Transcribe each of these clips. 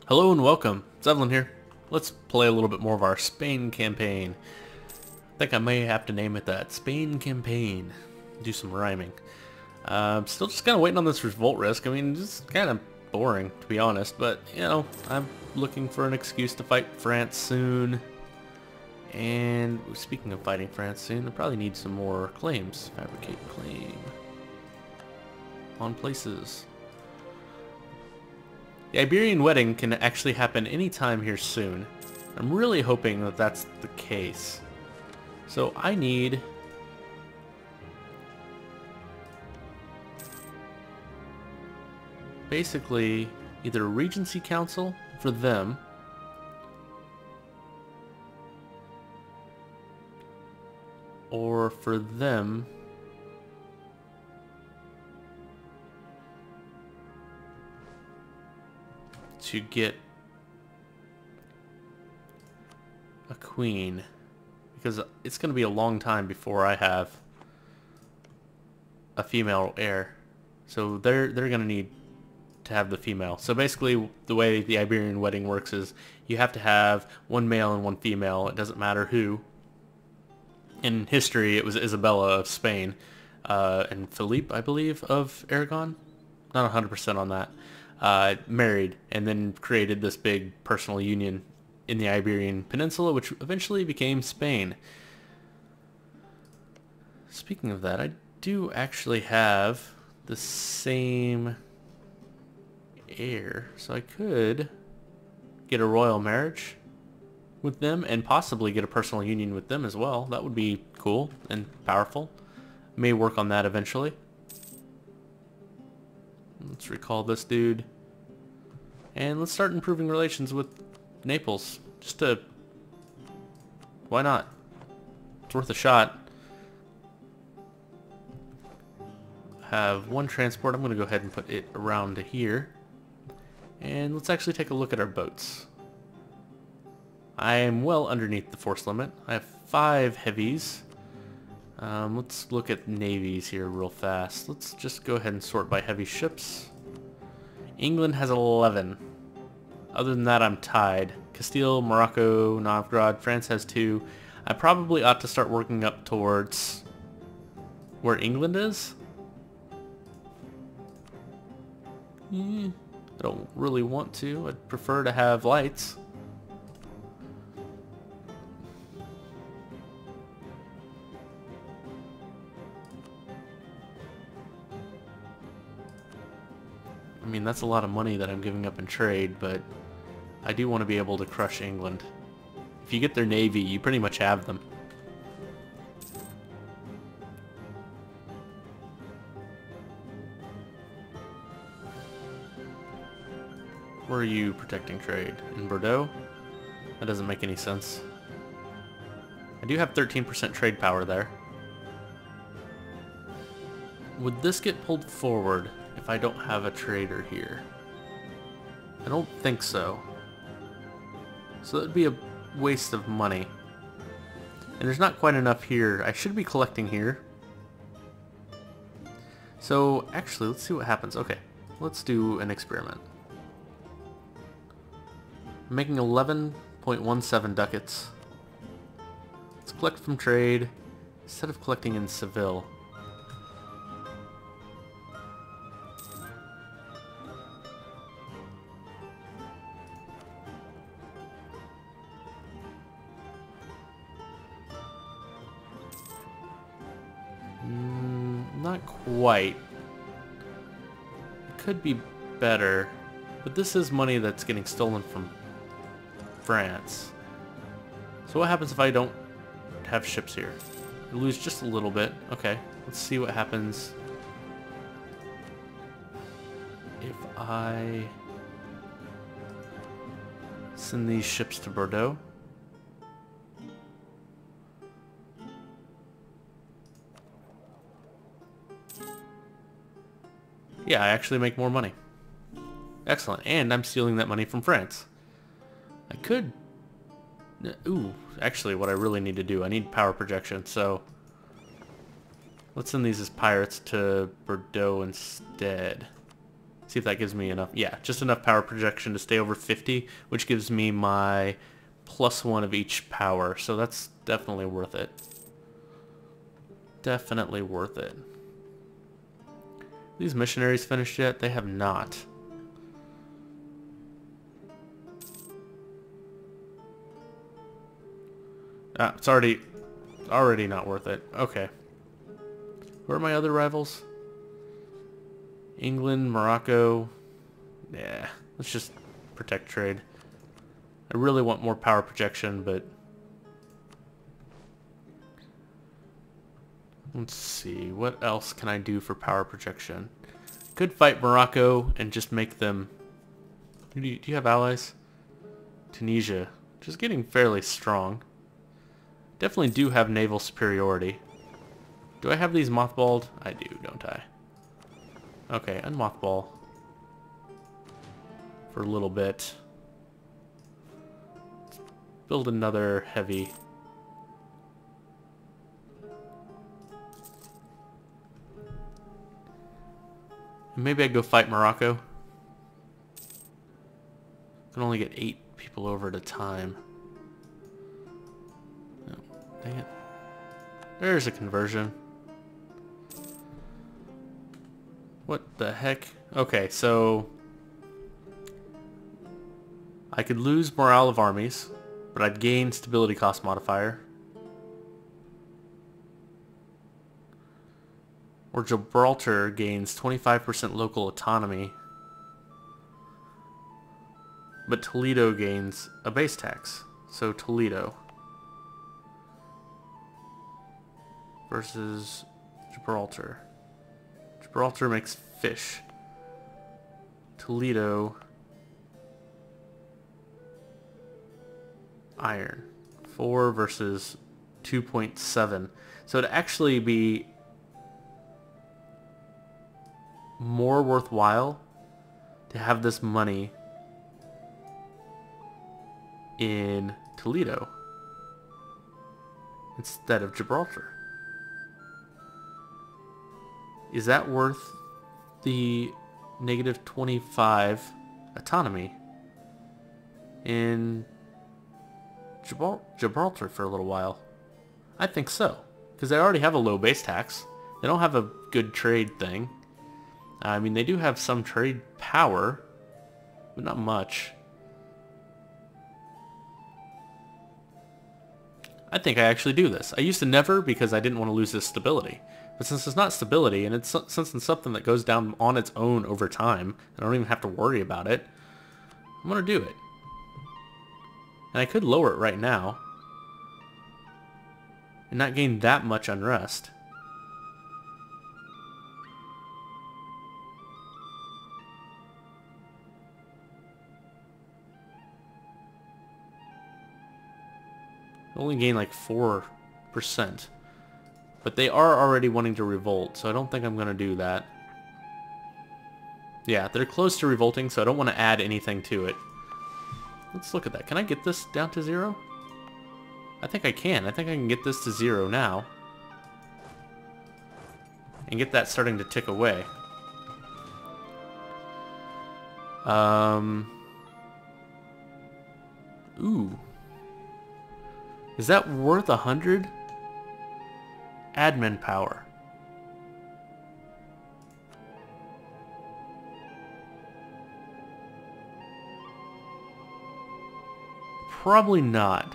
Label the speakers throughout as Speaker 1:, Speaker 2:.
Speaker 1: Hello and welcome. It's Evelyn here. Let's play a little bit more of our Spain campaign. I think I may have to name it that. Spain campaign. Do some rhyming. Still just kind of waiting on this revolt risk. I mean, just kind of boring, to be honest. But, you know, I'm looking for an excuse to fight France soon. And speaking of fighting France soon, I probably need some more claims. Fabricate claim. On places. The Iberian wedding can actually happen anytime here soon. I'm really hoping that that's the case. So I need basically either a Regency Council for them or for them to get a queen, because it's going to be a long time before I have a female heir. So they're going to need to have the female. So basically the way the Iberian wedding works is you have to have one male and one female. It doesn't matter who. In history it was Isabella of Spain and Philippe, I believe, of Aragon. Not 100% on that. Married and then created this big personal union in the Iberian Peninsula, which eventually became Spain. Speaking of that, I do actually have the same heir, so I could get a royal marriage with them and possibly get a personal union with them as well. That would be cool and powerful. May work on that eventually. Let's recall this dude. And let's start improving relations with Naples. Just to... why not? It's worth a shot. Have one transport. I'm going to go ahead and put it around to here. And let's actually take a look at our boats. I am well underneath the force limit. I have 5 heavies. Let's look at navies here real fast. Let's just go ahead and sort by heavy ships. England has 11. Other than that, I'm tied. Castile, Morocco, Novgorod, France has 2. I probably ought to start working up towards where England is. I don't really want to. I'd prefer to have lights. I mean, that's a lot of money that I'm giving up in trade, but I do want to be able to crush England. If you get their navy, you pretty much have them. Where are you protecting trade? In Bordeaux? That doesn't make any sense. I do have 13% trade power there. Would this get pulled forward if I don't have a trader here? I don't think so. So that would be a waste of money. And there's not quite enough here. I should be collecting here. So actually, let's see what happens. Okay, let's do an experiment. I'm making 11.17 ducats. Let's collect from trade instead of collecting in Seville. Not quite. It could be better, but this is money that's getting stolen from France. So what happens if I don't have ships here? I lose just a little bit. Okay, let's see what happens if I send these ships to Bordeaux. Yeah, I actually make more money. Excellent. And I'm stealing that money from France. I could... Ooh, actually what I really need to do, I need power projection, so... Let's send these as pirates to Bordeaux instead. See if that gives me enough. Yeah, just enough power projection to stay over 50, which gives me my +1 of each power. So that's definitely worth it. Definitely worth it. These missionaries finished yet? They have not. Ah, it's already not worth it. Okay. Where are my other rivals? England, Morocco. Yeah, let's just protect trade. I really want more power projection, but let's see. What else can I do for power projection? Could fight Morocco and just make them... Do you have allies? Tunisia. Just getting fairly strong. Definitely do have naval superiority. Do I have these mothballed? I do, don't I? Okay, unmothball. For a little bit. Let's build another heavy. And maybe I go fight Morocco. Can only get 8 people over at a time. Oh, dang it. There's a conversion. What the heck? Okay, so I could lose morale of armies, but I'd gain stability cost modifier. Or Gibraltar gains 25% local autonomy, but Toledo gains a base tax. So Toledo versus Gibraltar. Gibraltar makes fish. Toledo, iron. 4 versus 2.7. So it'd actually be more worthwhile to have this money in Toledo instead of Gibraltar. Is that worth the -25 autonomy in Gibraltar for a little while? I think so, because they already have a low base tax. They don't have a good trade thing. I mean, they do have some trade power, but not much. I think I actually do this. I used to never because I didn't want to lose this stability. But since it's not stability, and since it's something that goes down on its own over time, I don't even have to worry about it, I'm going to do it. And I could lower it right now and not gain that much unrest. Only gain like 4%. But they are already wanting to revolt, so I don't think I'm going to do that. Yeah, they're close to revolting, so I don't want to add anything to it. Let's look at that. Can I get this down to 0? I think I can. I think I can get this to 0 now. And get that starting to tick away. Ooh. Is that worth 100? Admin power. Probably not.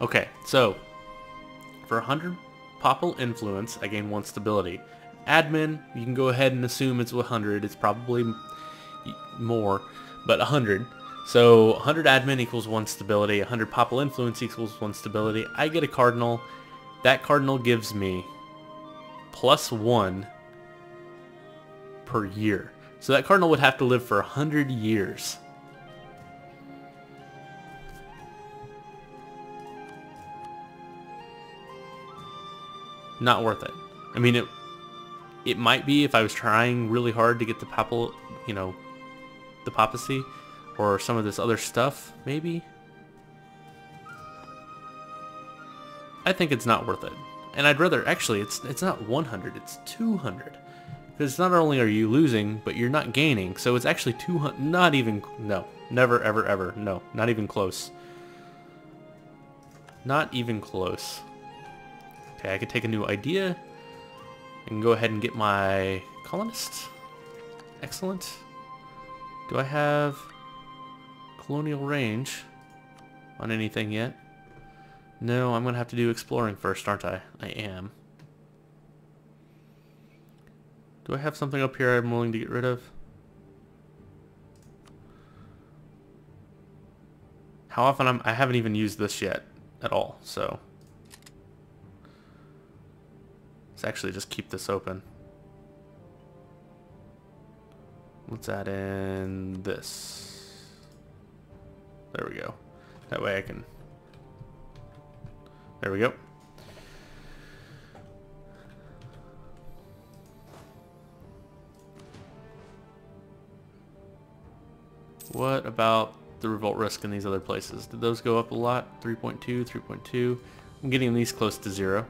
Speaker 1: Okay, so for 100 papal influence, I gain 1 stability. Admin, you can go ahead and assume it's 100. It's probably more, but 100. So 100 admin equals 1 stability. 100 papal influence equals 1 stability. I get a cardinal. That cardinal gives me +1 per year. So that cardinal would have to live for 100 years. Not worth it. I mean, it might be if I was trying really hard to get the papal, you know, the papacy, or some of this other stuff, maybe. I think it's not worth it. And I'd rather, actually, it's not 100, it's 200. Because not only are you losing, but you're not gaining. So it's actually 200, not even, no. Never, ever, ever. No, not even close. Not even close. Okay, I could take a new idea. I can go ahead and get my colonists. Excellent. Do I have colonial range on anything yet? No, I'm going to have to do exploring first, aren't I? I am. Do I have something up here I'm willing to get rid of? How often I haven't even used this yet at all, so let's actually just keep this open. Let's add in this. There we go. That way I can... There we go. What about the revolt risk in these other places? Did those go up a lot? 3.2, 3.2. I'm getting these close to 0.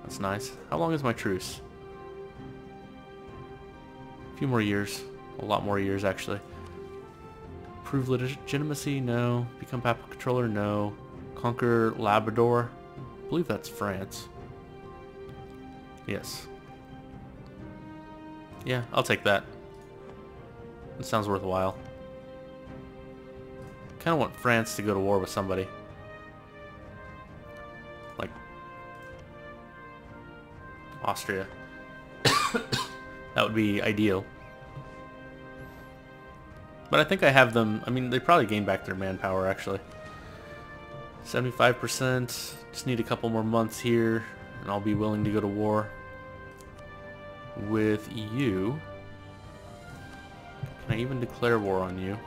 Speaker 1: That's nice. How long is my truce? A few more years. A lot more years, actually. Prove legitimacy? No. Become papal controller? No. Conquer Labrador? I believe that's France. Yes. Yeah, I'll take that. It sounds worthwhile. Kind of want France to go to war with somebody. Like Austria. That would be ideal. But I think I have them... I mean, they probably gained back their manpower, actually. 75%. Just need a couple more months here, and I'll be willing to go to war with EU. Can I even declare war on you?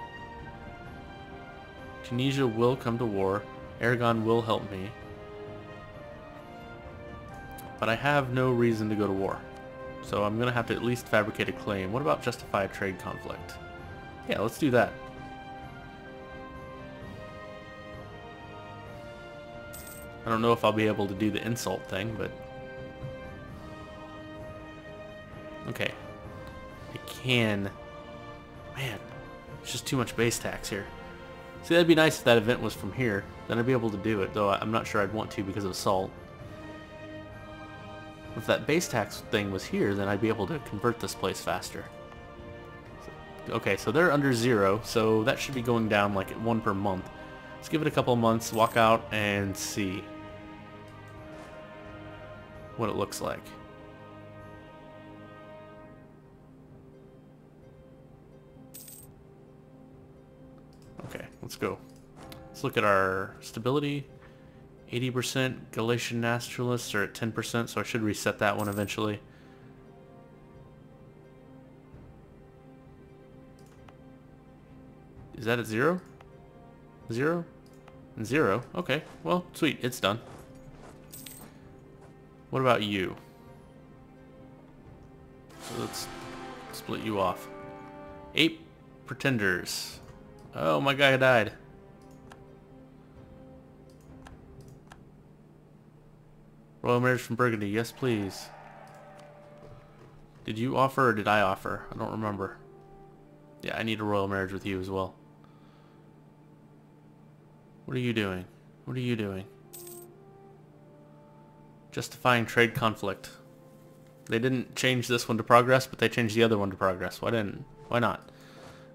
Speaker 1: Tunisia will come to war. Aragon will help me. But I have no reason to go to war. So I'm going to have to at least fabricate a claim. What about justify a trade conflict? Yeah, let's do that. I don't know if I'll be able to do the insult thing, but... Okay. I can... Man, it's just too much base tax here. See, that'd be nice if that event was from here. Then I'd be able to do it, though I'm not sure I'd want to because of assault. If that base tax thing was here, then I'd be able to convert this place faster. Okay, so they're under 0, so that should be going down like at 1 per month. Let's give it a couple of months, walk out, and see what it looks like. Okay, let's go. Let's look at our stability. 80%. Galatian naturalists are at 10%, so I should reset that one eventually. Is that at 0? 0? And 0? Okay, well, sweet, it's done. What about you? So let's split you off. 8 pretenders. Oh, my guy died. Royal marriage from Burgundy, yes please. Did you offer or did I offer? I don't remember. Yeah, I need a royal marriage with you as well. What are you doing? What are you doing? Justifying trade conflict. They didn't change this one to progress, but they changed the other one to progress. Why didn't? Why not?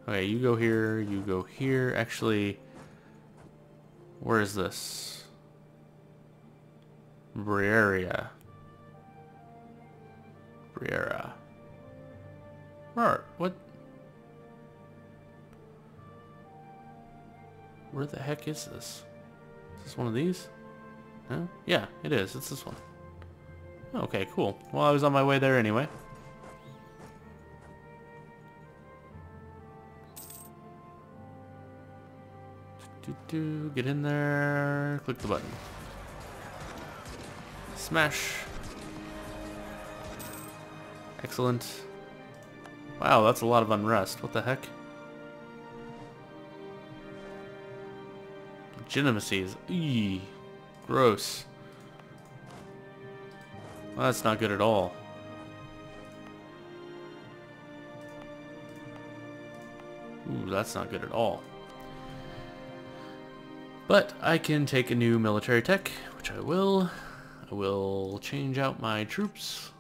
Speaker 1: Okay, you go here, you go here. Actually, where is this? Briera. Briera. What? Where the heck is this? Is this one of these? No? Yeah, it is. It's this one. Okay, cool. Well, I was on my way there anyway. Get in there. Click the button. Smash. Excellent. Wow, that's a lot of unrest. What the heck? Legitimacy is... Eee. Gross. Well, that's not good at all. Ooh, that's not good at all. But I can take a new military tech, which I will. I will change out my troops.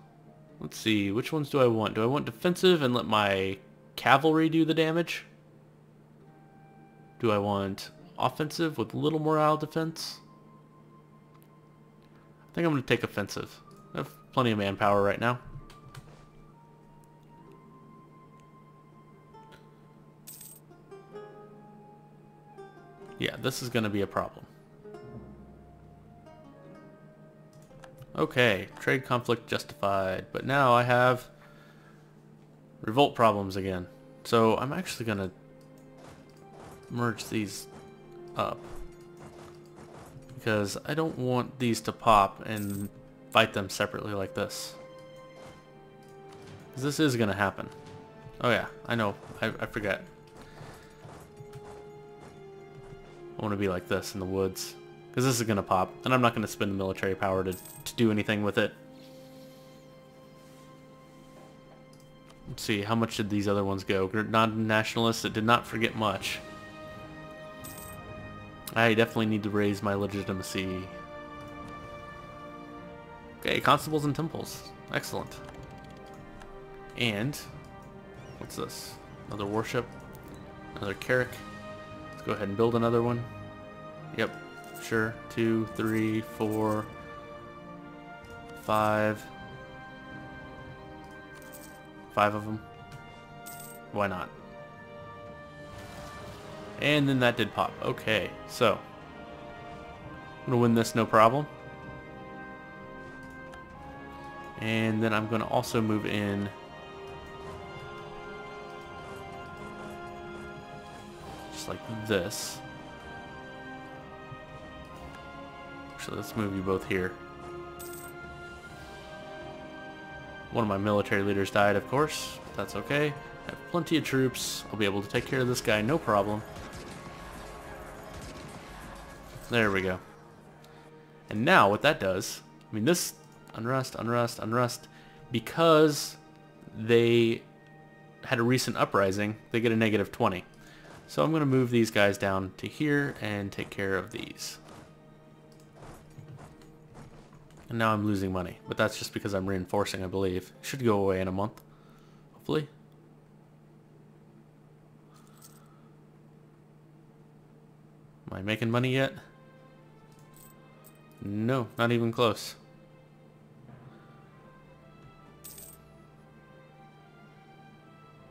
Speaker 1: Let's see, which ones do I want? Do I want defensive and let my cavalry do the damage? Do I want offensive with little morale defense? I think I'm going to take offensive. I have plenty of manpower right now. Yeah, this is going to be a problem. Okay, trade conflict justified, but now I have revolt problems again. So I'm actually going to merge these up because I don't want these to pop and fight them separately like this. Because this is going to happen. Oh yeah, I know. I forget. I want to be like this in the woods. Because this is going to pop. And I'm not going to spend the military power to do anything with it. Let's see, how much did these other ones go? Non-nationalists, it did not forget much. I definitely need to raise my legitimacy. Okay, constables and temples. Excellent. And, what's this? Another warship. Another carrack. Let's go ahead and build another one. Yep, sure. 2, 3, 4, 5. 5 of them. Why not? And then that did pop. Okay, so I'm gonna win this no problem. And then I'm gonna also move in just like this. Actually, let's move you both here. One of my military leaders died, of course. But that's okay. I have plenty of troops. I'll be able to take care of this guy, no problem. There we go. And now what that does, I mean this unrest, because they had a recent uprising, they get a negative 20. So I'm going to move these guys down to here and take care of these. And now I'm losing money, but that's just because I'm reinforcing, I believe. Should go away in a month, hopefully. Am I making money yet? No, not even close.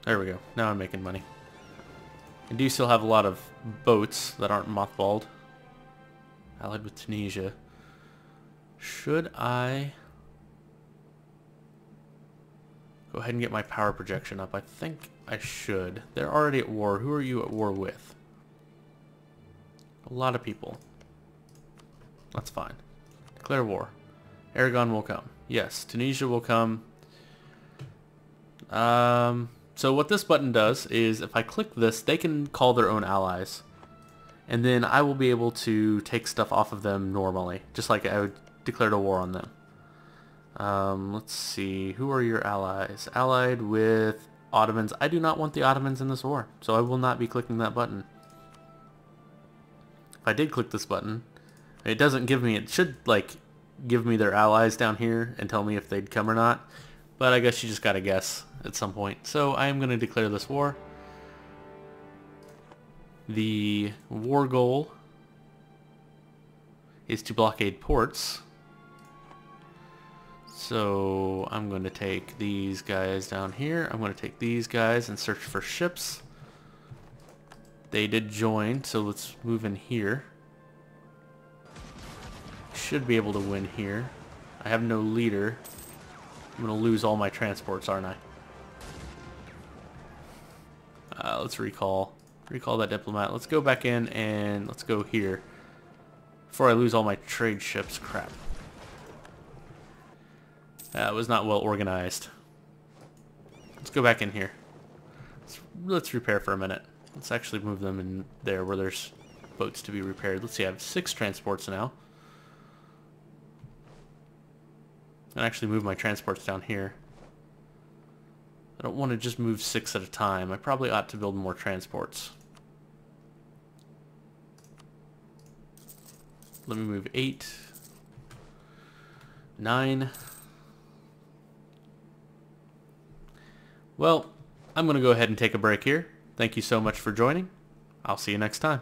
Speaker 1: There we go. Now I'm making money. I do still have a lot of boats that aren't mothballed. Allied with Tunisia. Should I go ahead and get my power projection up? I think I should. They're already at war. Who are you at war with? A lot of people. That's fine. Declare war. Aragon will come. Yes, Tunisia will come. So what this button does is if I click this, they can call their own allies. And then I will be able to take stuff off of them normally, just like I would declare a war on them. Let's see. Who are your allies? Allied with Ottomans. I do not want the Ottomans in this war, so I will not be clicking that button. If I did click this button, it doesn't give me, it should like give me their allies down here and tell me if they'd come or not. But I guess you just gotta guess at some point. So I am going to declare this war. The war goal is to blockade ports. So I'm going to take these guys down here. I'm going to take these guys and search for ships. They did join, so let's move in here. Should be able to win here. I have no leader. I'm going to lose all my transports, aren't I? Let's recall that diplomat. Let's go back in and let's go here before I lose all my trade ships. Crap. That was not well organized. Let's go back in here. Let's repair for a minute. Let's actually move them in there where there's boats to be repaired. Let's see, I have 6 transports now. And actually move my transports down here. I don't want to just move 6 at a time. I probably ought to build more transports. Let me move 8, 9. Well, I'm going to go ahead and take a break here. Thank you so much for joining. I'll see you next time.